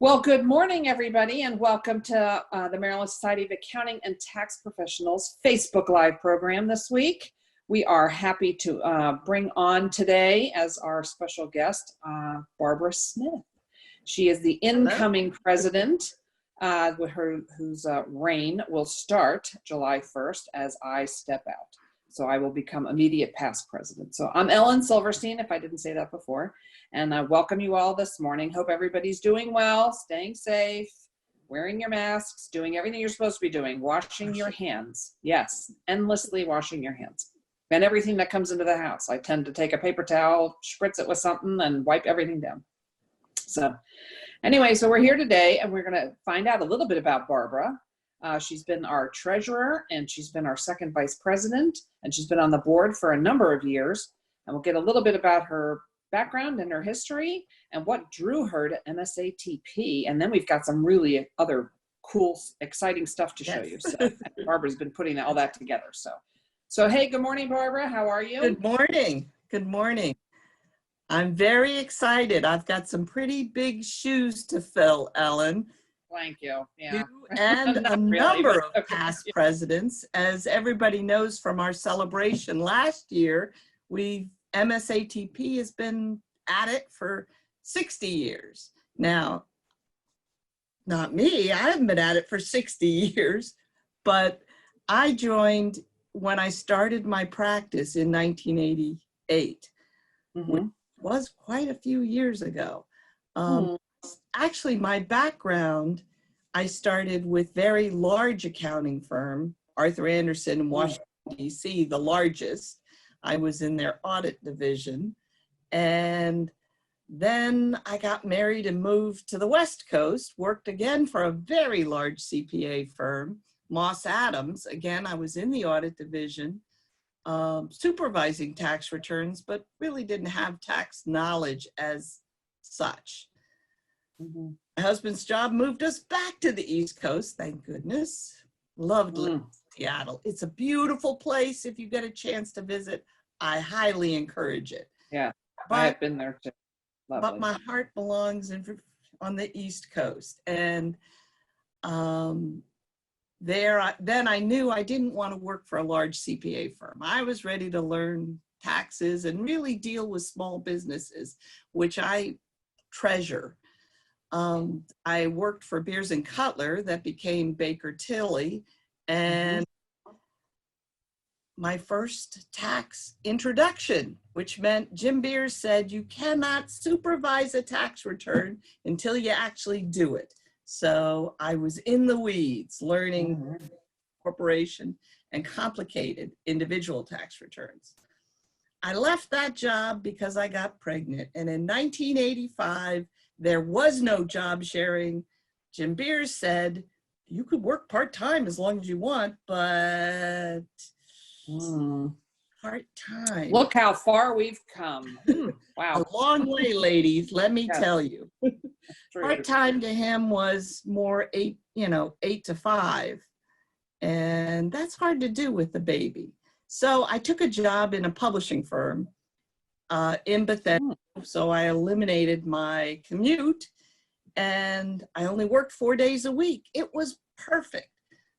Well, good morning, everybody, and welcome to the Maryland Society of Accounting and Tax Professionals Facebook Live program this week. We are happy to bring on today as our special guest, Barbara Smith. She is the incoming president, whose reign will start July 1st as I step out. So I will become immediate past president. So I'm Ellen Silverstein, if I didn't say that before. And I welcome you all this morning. Hope everybody's doing well, staying safe, wearing your masks, doing everything you're supposed to be doing, washing your hands. Yes, endlessly washing your hands. And everything that comes into the house. I tend to take a paper towel, spritz it with something, and wipe everything down. So anyway, so we're here today, and we're going to find out a little bit about Barbara. She's been our treasurer, and she's been our second vice president, and she's been on the board for a number of years. And we'll get a little bit about her background and her history and what drew her to MSATP. And then we've got some really other cool, exciting stuff to show you. So Barbara's been putting all that together. So hey, good morning, Barbara. How are you? Good morning. Good morning. I'm very excited. I've got some pretty big shoes to fill, Ellen. Thank you. Yeah. You and a number of past presidents. As everybody knows from our celebration last year, MSATP has been at it for 60 years. Now, not me, I haven't been at it for 60 years, but I joined when I started my practice in 1988, which was quite a few years ago. Actually, my background, I started with very large accounting firm, Arthur Andersen in Washington, D.C., the largest. I was in their audit division. And then I got married and moved to the West Coast, worked again for a very large CPA firm, Moss Adams. Again, I was in the audit division, supervising tax returns, but really didn't have tax knowledge as such. My husband's job moved us back to the East Coast, thank goodness. Loved Seattle. It's a beautiful place. If you get a chance to visit, I highly encourage it. Yeah, I have been there too. Lovely. But my heart belongs on the East Coast. And then I knew I didn't want to work for a large CPA firm. I was ready to learn taxes and really deal with small businesses, which I treasure. I worked for Beers and Cutler that became Baker Tilly, and my first tax introduction, which meant Jim Beers said, you cannot supervise a tax return until you actually do it. So I was in the weeds learning corporation and complicated individual tax returns. I left that job because I got pregnant, and in 1985, there was no job sharing. Jim Beers said, you could work part-time as long as you want, but part-time. Look how far we've come. Wow. A long way, ladies, let me tell you. Part-time to him was more 8 to 5. And that's hard to do with the baby. So I took a job in a publishing firm in Bethesda. So I eliminated my commute and I only worked 4 days a week. It was perfect.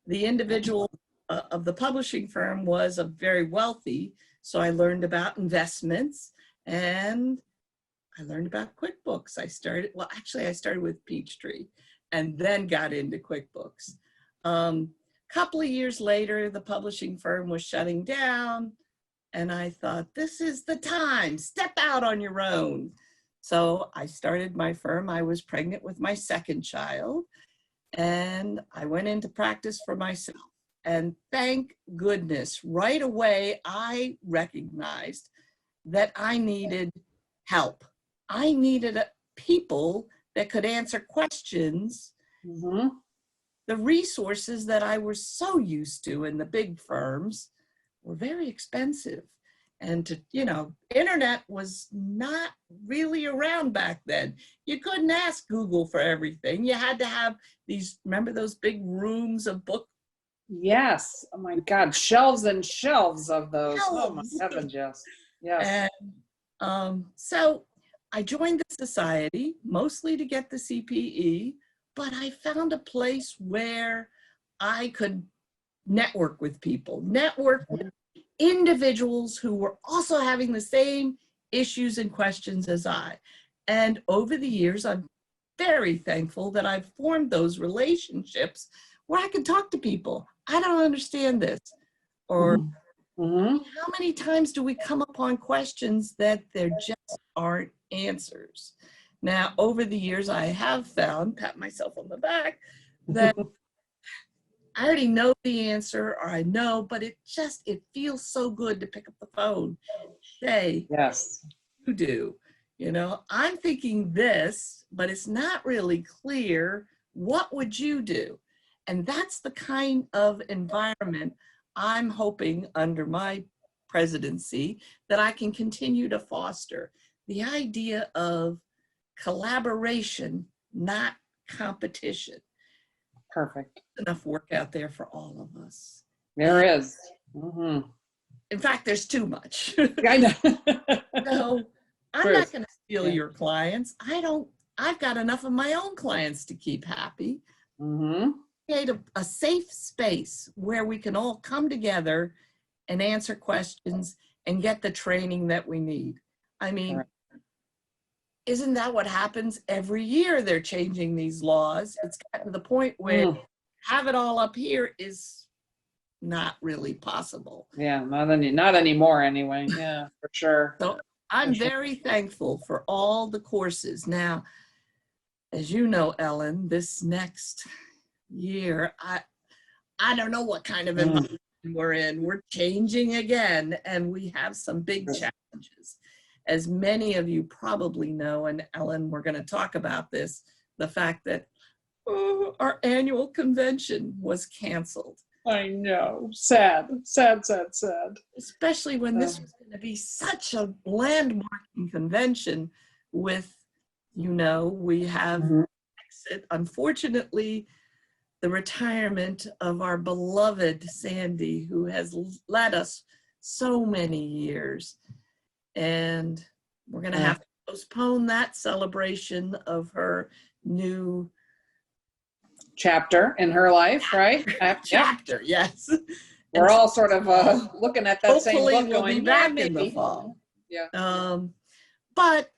The individual of the publishing firm was very wealthy. So I learned about investments and I learned about QuickBooks. I started with Peachtree and then got into QuickBooks. Couple of years later, the publishing firm was shutting down. And I thought, this is the time, step out on your own. So I started my firm. I was pregnant with my second child and I went into practice for myself. And thank goodness, right away, I recognized that I needed help. I needed people that could answer questions. The resources that I was so used to in the big firms were very expensive. And internet was not really around back then. You couldn't ask Google for everything. You had to have remember those big rooms of books? Yes. Oh my God. Shelves and shelves of those. Oh my heavens, yes. Yes. And so I joined the society mostly to get the CPE, but I found a place where I could network with people, network with individuals who were also having the same issues and questions as I. And over the years, I'm very thankful that I've formed those relationships where I can talk to people. I don't understand this. Or how many times do we come upon questions that there just aren't answers? Now, over the years, I have found, pat myself on the back, that I already know the answer, or I know, but it feels so good to pick up the phone and say, yes, you do. You know, I'm thinking this, but it's not really clear. What would you do? And that's the kind of environment I'm hoping under my presidency that I can continue to foster. The idea of collaboration, not competition. perfect. Enough work out there for all of us. There is. In fact, there's too much. I know. So I'm not going to steal your clients. I've got enough of my own clients to keep happy. Create a safe space where we can all come together and answer questions and get the training that we need. I mean, isn't that what happens every year? They're changing these laws. It's gotten to the point where have it all up here is not really possible. Yeah, not anymore anyway. Yeah, for sure. So I'm very thankful for all the courses. Now, as you know, Ellen, this next year, I don't know what kind of environment we're in. We're changing again, and we have some big challenges. As many of you probably know, and Ellen, we're going to talk about this, the fact that our annual convention was canceled. I know. Sad, sad, sad, sad. Especially when this was going to be such a landmarking convention with, you know, we have exit, unfortunately, the retirement of our beloved Sandy, who has led us so many years. And we're going to have to postpone that celebration of her new chapter in her life, right? Chapter, yes. We're all sort of looking at that same book we'll going, be back in the fall. Yeah. But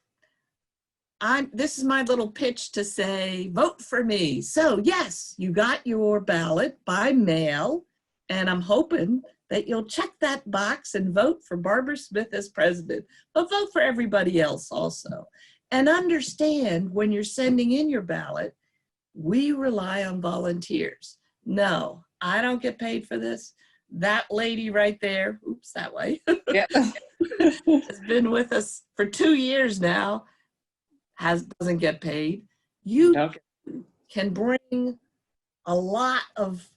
this is my little pitch to say, vote for me. So yes, you got your ballot by mail, and I'm hoping that you'll check that box and vote for Barbara Smith as president, but vote for everybody else also. And understand when you're sending in your ballot, we rely on volunteers. No, I don't get paid for this. That lady right there, oops, that way, has been with us for 2 years now, doesn't get paid. You can bring a lot of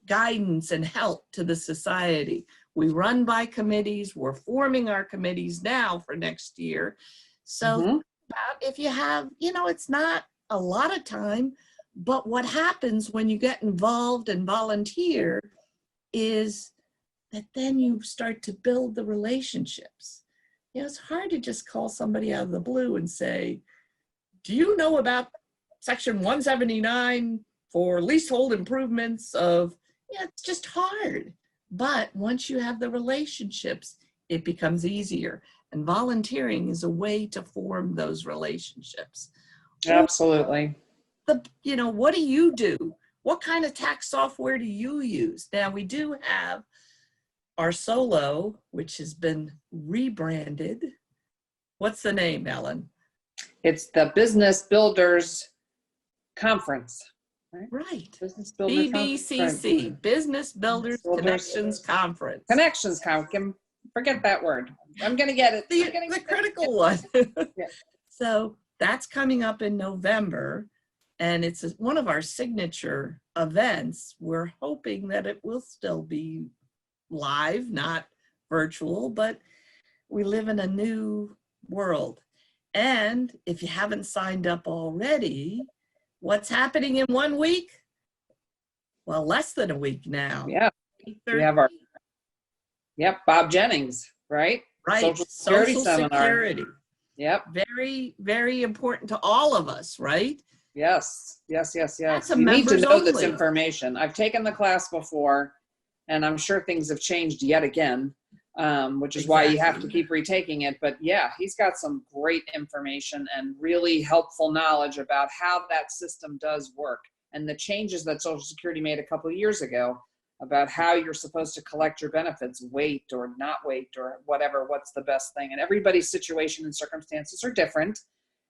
guidance and help to the society. We run by committees. We're forming our committees now for next year. So if you have, you know, it's not a lot of time, but what happens when you get involved and volunteer is that then you start to build the relationships. You know, it's hard to just call somebody out of the blue and say, do you know about section 179 for leasehold improvements of, yeah, it's just hard. But once you have the relationships, it becomes easier. And volunteering is a way to form those relationships. Absolutely. You know, what do you do? What kind of tax software do you use? Now, we do have our Solo, which has been rebranded. What's the name, Ellen? It's the Business Builders Conference. Right. Business Builders BBCC, Business Builders Connections Conference. Connections Conference. Forget that word. I'm going to get it. The critical one. So that's coming up in November, and it's one of our signature events. We're hoping that it will still be live, not virtual, but we live in a new world. And if you haven't signed up already, what's happening in 1 week? Well, less than a week now. Yeah. We have our, Bob Jennings, right? Right. Social Security Social seminar. Security. Yep. Very, very important to all of us, right? Yes. That's a You need to members know this only. information. I've taken the class before, and I'm sure things have changed yet again, which is why you have to keep retaking it. But yeah, he's got some great information and really helpful knowledge about how that system does work and the changes that Social Security made a couple of years ago about how you're supposed to collect your benefits, wait or not wait or whatever, what's the best thing. And everybody's situation and circumstances are different.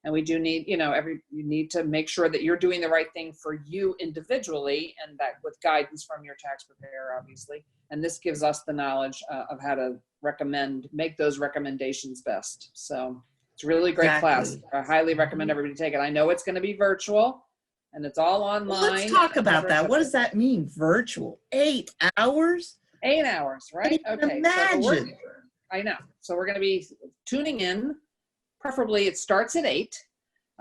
And we do need, you need to make sure that you're doing the right thing for you individually, and that with guidance from your tax preparer, obviously. And this gives us the knowledge of how to make those recommendations best. So it's a really great class. I highly recommend everybody take it. I know it's going to be virtual and it's all online. Well, let's talk about that. What does that mean, virtual? 8 hours? 8 hours, right? Okay. Imagine. So I know. So we're going to be tuning in. Preferably it starts at 8,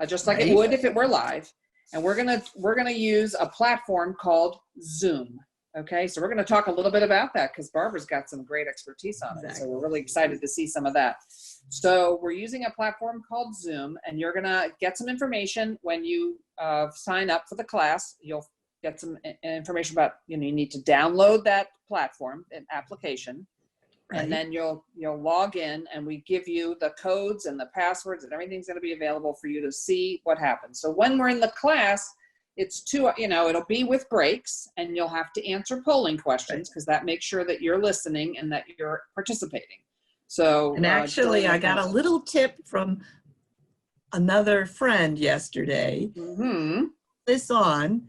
just like it would if it were live. And we're gonna use a platform called Zoom. Okay, so we're gonna talk a little bit about that because Barbara's got some great expertise on it. So we're really excited to see some of that. So we're using a platform called Zoom, and you're gonna get some information when you sign up for the class. You'll get some information about, you need to download that platform, an application. And then you'll log in, and we give you the codes and the passwords, and everything's going to be available for you to see what happens. So when we're in the class, it's it'll be with breaks, and you'll have to answer polling questions because that makes sure that you're listening and that you're participating. So, and actually, I got a little tip from another friend yesterday. This on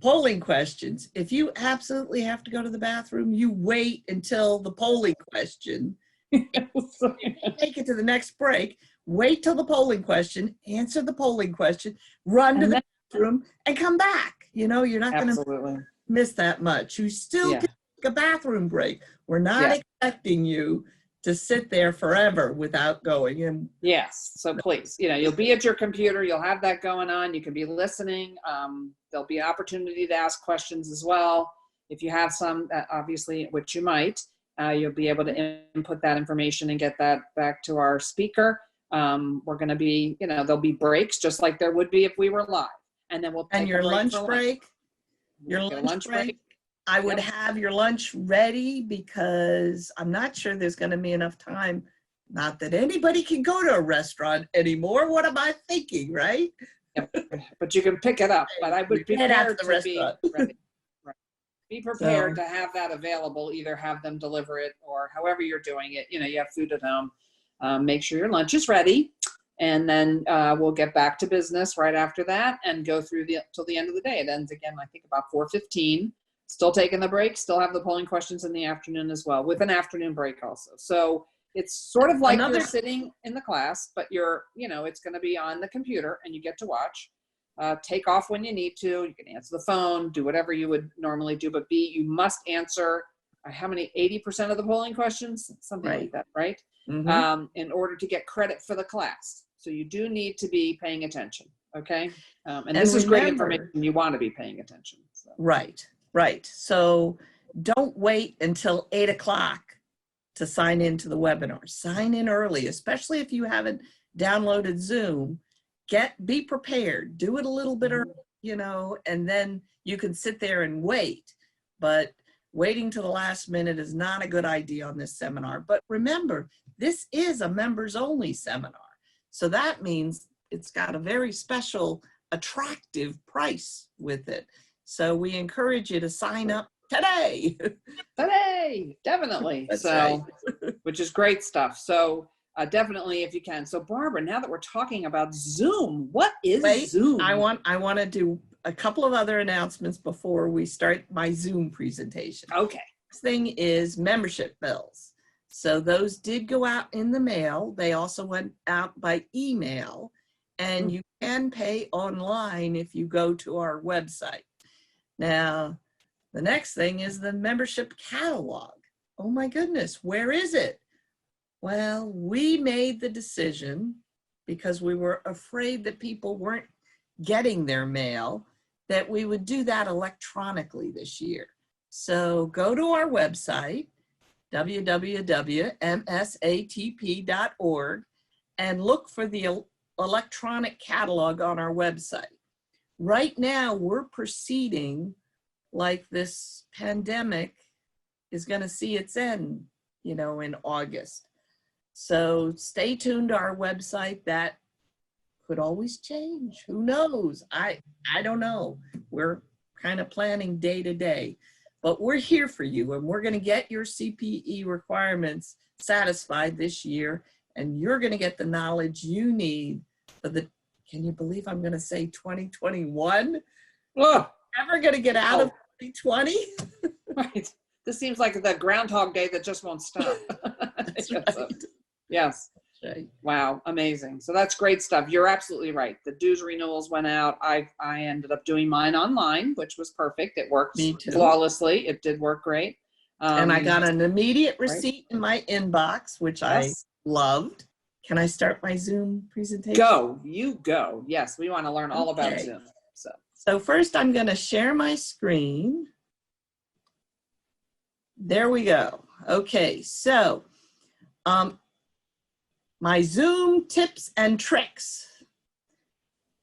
polling questions. If you absolutely have to go to the bathroom, you wait until the polling question. Take it to the next break. Wait till the polling question, answer the polling question, run to the bathroom, and come back. You're not going to miss that much. You still can take a bathroom break. We're not expecting you to sit there forever without going. And yes, so please, you'll be at your computer. You'll have that going on. You can be listening. There'll be an opportunity to ask questions as well. If you have some, obviously, which you might, you'll be able to input that information and get that back to our speaker. We're going to be, there'll be breaks just like there would be if we were live. And then we'll take your lunch break. Your lunch break. I would have your lunch ready because I'm not sure there's going to be enough time. Not that anybody can go to a restaurant anymore. What am I thinking, right? But you can pick it up. But I would be prepared to be ready. Be prepared to have that available. Either have them deliver it or however you're doing it. You have food at home. Make sure your lunch is ready. And then we'll get back to business right after that and go through till the end of the day. It ends again, I think, about 4:15. Still taking the break, still have the polling questions in the afternoon as well, with an afternoon break also. So it's sort of like you're sitting in the class, but it's going to be on the computer and you get to watch. Take off when you need to. You can answer the phone, do whatever you would normally do, but you must answer how many, 80% of the polling questions? Something like that, right? In order to get credit for the class. So you do need to be paying attention, okay? And this is great information. You want to be paying attention. So. Right. So don't wait until 8 o'clock to sign into the webinar. Sign in early, especially if you haven't downloaded Zoom. Be prepared. Do it a little bit early, and then you can sit there and wait. But waiting to the last minute is not a good idea on this seminar. But remember, this is a members only seminar. So that means it's got a very special, attractive price with it. So we encourage you to sign up today. Today, definitely. Which is great stuff. So definitely if you can. So Barbara, now that we're talking about Zoom, what is Zoom? I want to do a couple of other announcements before we start my Zoom presentation. Okay. Next thing is membership bills. So those did go out in the mail. They also went out by email, and you can pay online if you go to our website. Now, the next thing is the membership catalog. Oh my goodness, where is it? Well, we made the decision because we were afraid that people weren't getting their mail, that we would do that electronically this year. So go to our website, www.msatp.org, and look for the electronic catalog on our website. Right now, we're proceeding like this pandemic is going to see its end, in August. So stay tuned to our website. That could always change. Who knows? I don't know. We're kind of planning day to day, but we're here for you, and we're going to get your CPE requirements satisfied this year, and you're going to get the knowledge you need for the, can you believe I'm going to say 2021? Oh, Ever going to get out of 2020? Right. This seems like the Groundhog Day that just won't stop. That's right. Yes. That's right. Wow. Amazing. So that's great stuff. You're absolutely right. The dues renewals went out. I ended up doing mine online, which was perfect. It worked flawlessly. It did work great. And I got an immediate receipt in my inbox, which I loved. Can I start my Zoom presentation? Go. You go. Yes. We want to learn all about Zoom. So first I'm going to share my screen. There we go. Okay, so my Zoom tips and tricks.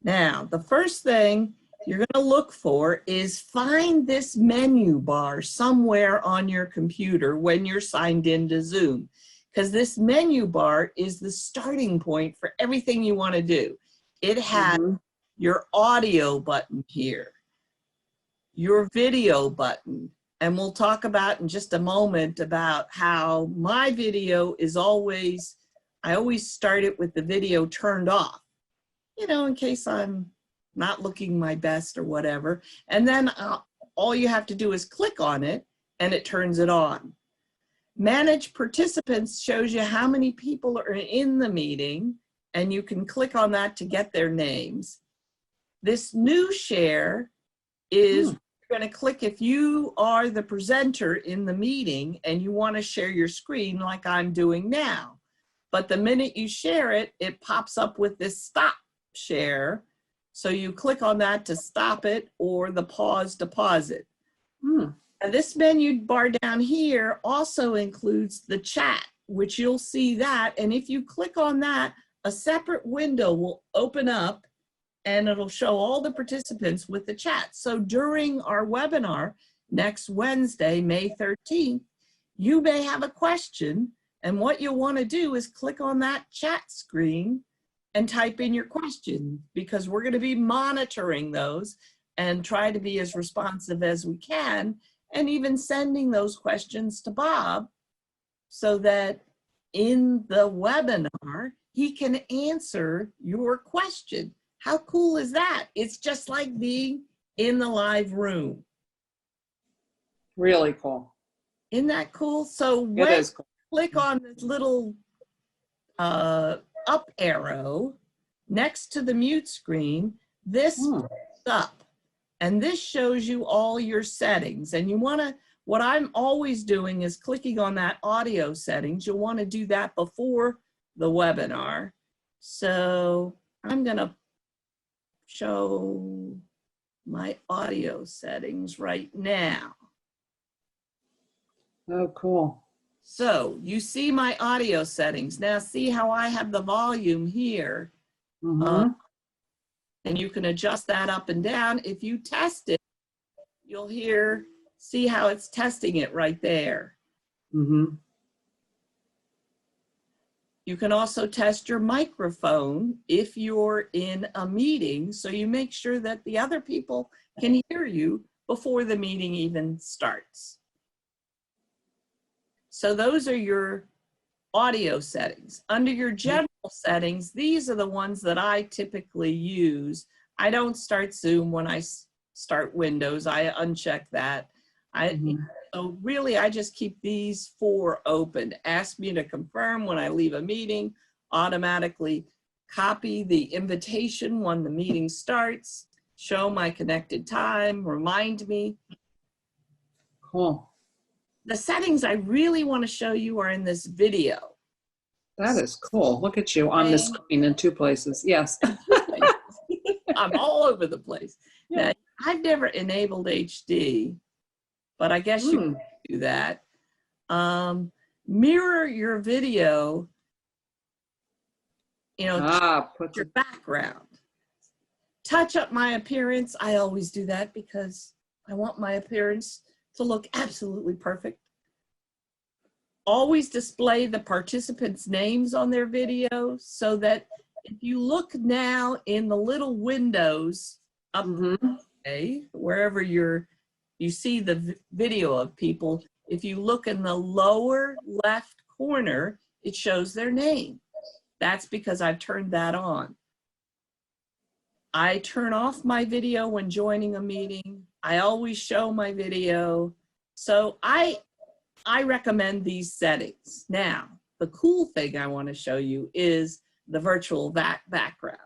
Now, the first thing you're going to look for is find this menu bar somewhere on your computer when you're signed into Zoom, because this menu bar is the starting point for everything you want to do. It has your audio button here, your video button, and we'll talk about in just a moment about how my video is always, I always start it with the video turned off, in case I'm not looking my best or whatever. And then all you have to do is click on it and it turns it on. Manage Participants shows you how many people are in the meeting, and you can click on that to get their names. This new share is going to click if you are the presenter in the meeting and you want to share your screen like I'm doing now. But the minute you share it, it pops up with this stop share. So you click on that to stop it, or the pause to pause it. And this menu bar down here also includes the chat, which you'll see that. And if you click on that, a separate window will open up and it'll show all the participants with the chat. So during our webinar next Wednesday, May 13th, you may have a question, and what you'll want to do is click on that chat screen and type in your question, because we're going to be monitoring those and try to be as responsive as we can, and even sending those questions to Bob so that in the webinar, he can answer your question. How cool is that? It's just like being in the live room. Really cool. Isn't that cool? So when you click on this little up arrow next to the mute screen, this pops up. And this shows you all your settings. And you want to, what I'm always doing is clicking on that audio settings. You'll want to do that before the webinar. So I'm going to show my audio settings right now. Oh, cool. So you see my audio settings. Now see how I have the volume here. And you can adjust that up and down. If you test it, you'll see how it's testing it right there. You can also test your microphone if you're in a meeting, so you make sure that the other people can hear you before the meeting even starts. So those are your audio settings. Under your general settings, these are the ones that I typically use. I don't start Zoom when I start Windows. I uncheck that. So really, I just keep these 4 open. Ask me to confirm when I leave a meeting, automatically copy the invitation when the meeting starts, show my connected time, remind me. Cool. The settings I really want to show you are in this video. That is cool. Look at you on the screen in 2 places. Yes. I'm all over the place. Yeah. Now, I've never enabled HD, but I guess you can do that. Mirror your video you know, put your background. Touch up my appearance. I always do that because I want my appearance to look absolutely perfect. Always display the participants' names on their video so that if you look now in the little windows up wherever you see the video of people, if you look in the lower left corner, it shows their name. That's because I've turned that on. I turn off my video when joining a meeting. I always show my video. So I recommend these settings. Now, the cool thing I want to show you is the virtual background.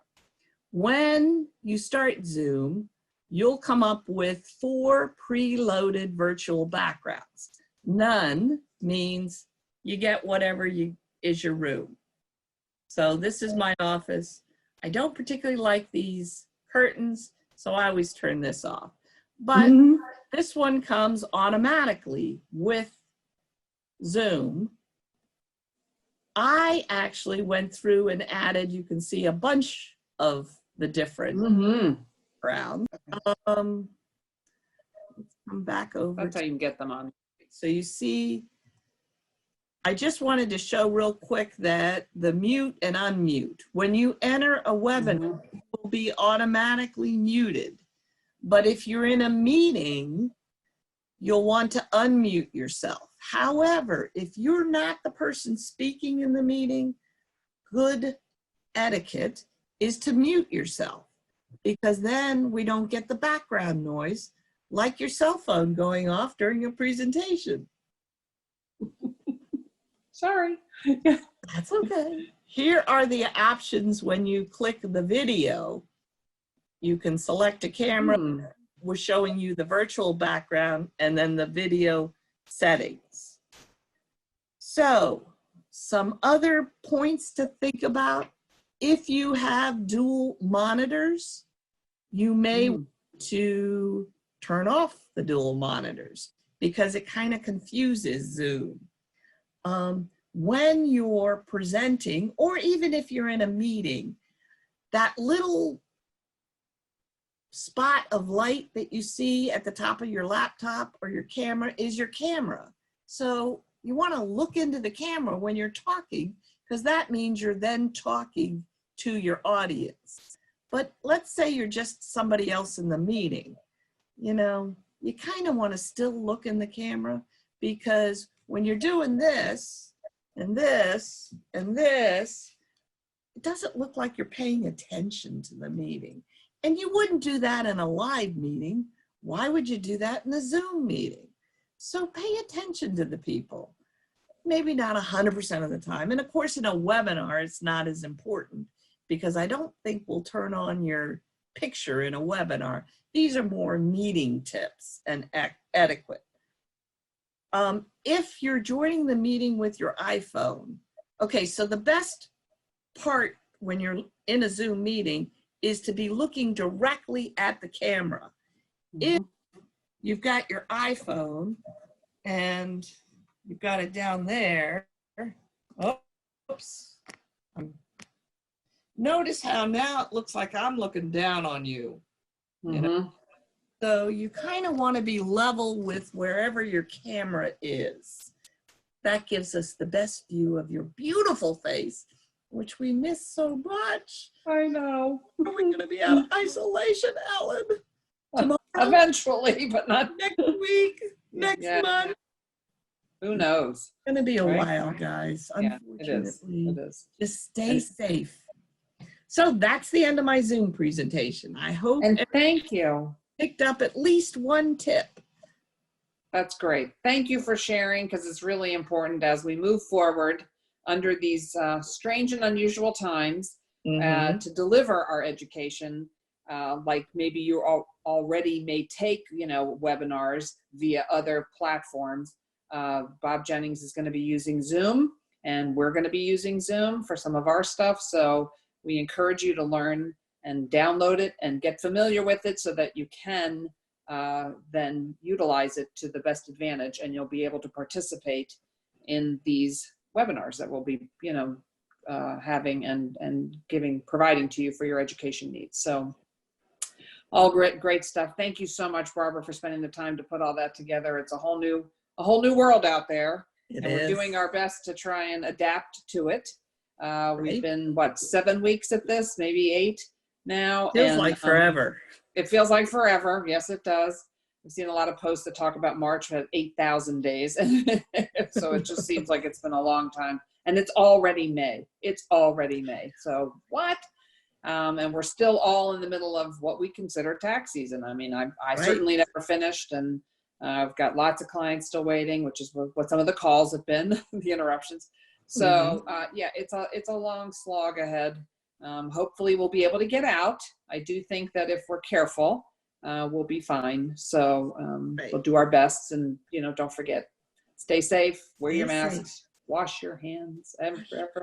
When you start Zoom, you'll come up with 4 preloaded virtual backgrounds. None means you get whatever is your room. So this is my office. I don't particularly like these curtains, so I always turn this off. But this one comes automatically with Zoom. I actually went through and added, you can see a bunch of the different backgrounds. Let's come back over. That's how you can get them on. So you see, I just wanted to show real quick that the mute and unmute, when you enter a webinar, it will be automatically muted. But if you're in a meeting, you'll want to unmute yourself. However, if you're not the person speaking in the meeting, good etiquette is to mute yourself, because then we don't get the background noise like your cell phone going off during a presentation. Sorry. That's okay. Here are the options when you click the video. You can select a camera. We're showing you the virtual background and then the video settings. So, some other points to think about. If you have dual monitors, you may want to turn off the dual monitors because it kind of confuses Zoom. When you're presenting, or even if you're in a meeting, that little spot of light that you see at the top of your laptop or your camera is your camera. So you want to look into the camera when you're talking, because that means you're then talking to your audience. But let's say you're just somebody else in the meeting. You know, you kind of want to still look in the camera, because when you're doing this and this and this, it doesn't look like you're paying attention to the meeting. And you wouldn't do that in a live meeting. Why would you do that in a Zoom meeting? So pay attention to the people. Maybe not 100% of the time. And of course, in a webinar, it's not as important, because I don't think we'll turn on your picture in a webinar. These are more meeting tips and etiquette. If you're joining the meeting with your iPhone, okay, so the best part when you're in a Zoom meeting is to be looking directly at the camera. If you've got your iPhone and you've got it down there, oops. Notice how now it looks like I'm looking down on you. You know? So you kind of want to be level with wherever your camera is. That gives us the best view of your beautiful face, which we miss so much. I know. Are we going to be out of isolation, Ellen? Tomorrow? Eventually, but not next week, next month. Who knows? It's going to be a while, guys. Yeah, unfortunately. it is. Just stay safe. So that's the end of my Zoom presentation. I hope and thank you. Picked up at least one tip. That's great. Thank you for sharing, because it's really important as we move forward under these strange and unusual times to deliver our education. Like maybe you already may take, you know, webinars via other platforms. Bob Jennings is going to be using Zoom, and we're going to be using Zoom for some of our stuff. So we encourage you to learn and download it and get familiar with it so that you can then utilize it to the best advantage, and you'll be able to participate in these webinars that will be, you know, having and providing to you for your education needs. So all great stuff. Thank you so much, Barbara, for spending the time to put all that together. It's a whole new world out there, and we're doing our best to try and adapt to it. We've been 7 weeks at this, maybe 8 now. Feels like forever. It feels like forever. Yes, it does. I've seen a lot of posts that talk about March had 8,000 days. So it just seems like it's been a long time. And it's already May. So what? And we're still all in the middle of what we consider tax season. I mean, I certainly never finished, and I've got lots of clients still waiting, which is what some of the calls have been, the interruptions. So yeah, it's a long slog ahead. Hopefully we'll be able to get out. I do think that if we're careful, we'll be fine. So we'll do our best, and don't forget, stay safe, wear your masks, wash your hands,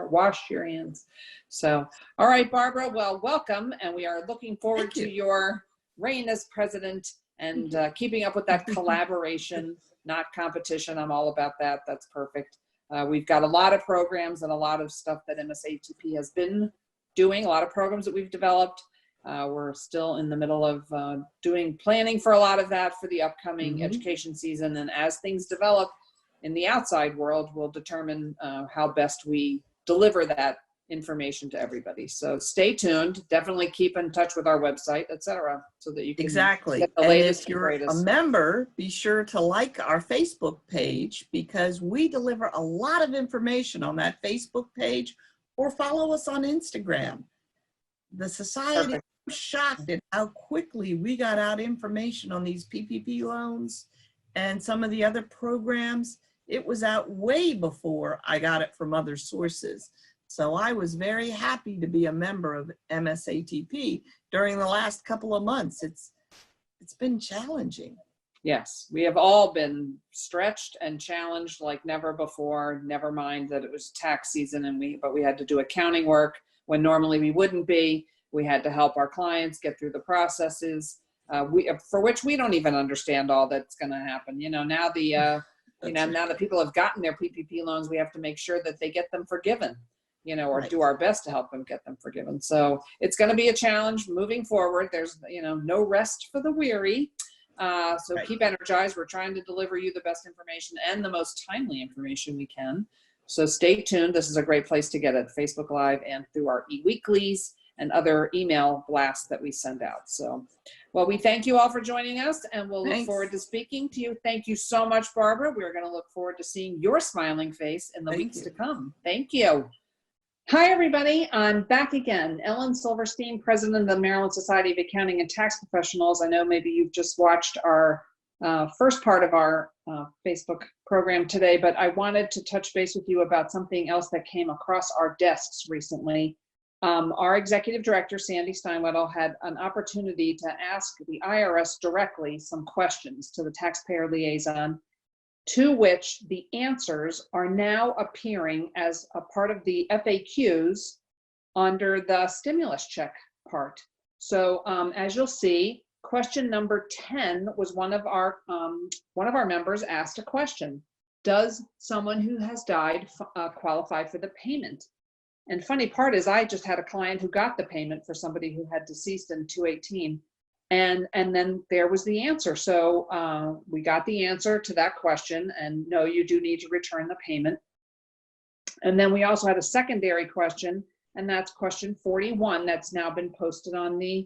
wash your hands. So, all right, Barbara, well, welcome. And we are looking forward to your reign as president and keeping up with that collaboration, not competition. I'm all about that. That's perfect. We've got a lot of programs and a lot of stuff that MSATP has been doing, a lot of programs that we've developed. We're still in the middle of planning for a lot of that for the upcoming education season. And as things develop in the outside world, we'll determine how best we deliver that information to everybody. So stay tuned. Definitely keep in touch with our website, etc., so that you can get the latest. And if you're a member, be sure to like our Facebook page, because we deliver a lot of information on that Facebook page, or follow us on Instagram. The society, I'm shocked at how quickly we got out information on these PPP loans and some of the other programs. It was out way before I got it from other sources. So I was very happy to be a member of MSATP during the last couple of months. It's been challenging. Yes, we have all been stretched and challenged like never before. Never mind that it was tax season, but we had to do accounting work when normally we wouldn't be. We had to help our clients get through the processes, for which we don't even understand all that's going to happen. Now now that people have gotten their PPP loans, we have to make sure that they get them forgiven, or do our best to help them get them forgiven. So it's going to be a challenge moving forward. There's, no rest for the weary. So keep energized. We're trying to deliver you the best information and the most timely information we can. So stay tuned. This is a great place to get it, Facebook Live and through our e-weeklies and other email blasts that we send out. So, well, we thank you all for joining us, and we'll look forward to speaking to you. Thank you so much, Barbara. We're going to look forward to seeing your smiling face in the weeks to come. Thank you. Hi, everybody. I'm back again. Ellen Silverstein, President of the Maryland Society of Accounting and Tax Professionals. I know maybe you've just watched our first part of our Facebook program today, but I wanted to touch base with you about something else that came across our desks recently. Our Executive Director, Sandy Steinwedel, had an opportunity to ask the IRS directly some questions to the taxpayer liaison, to which the answers are now appearing as a part of the FAQs under the stimulus check part. So as you'll see, question number 10 was one of our members asked a question. Does someone who has died qualify for the payment? And funny part is, I just had a client who got the payment for somebody who had deceased in 2018. And then there was the answer. So we got the answer to that question, and no, you do need to return the payment. And then we also had a secondary question, and that's question 41 that's now been posted on the,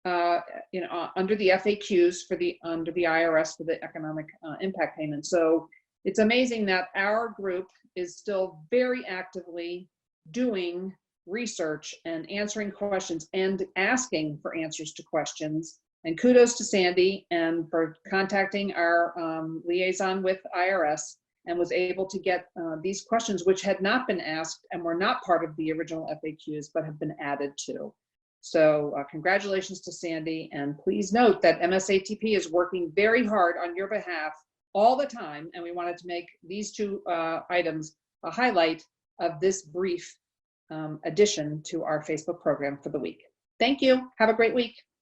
under the FAQs under the IRS for the economic impact payment. So it's amazing that our group is still very actively doing research and answering questions and asking for answers to questions. And kudos to Sandy and for contacting our liaison with IRS, and was able to get these questions, which had not been asked and were not part of the original FAQs, but have been added to. So congratulations to Sandy, and please note that MSATP is working very hard on your behalf all the time, and we wanted to make these two items a highlight of this brief addition to our Facebook program for the week. Thank you. Have a great week.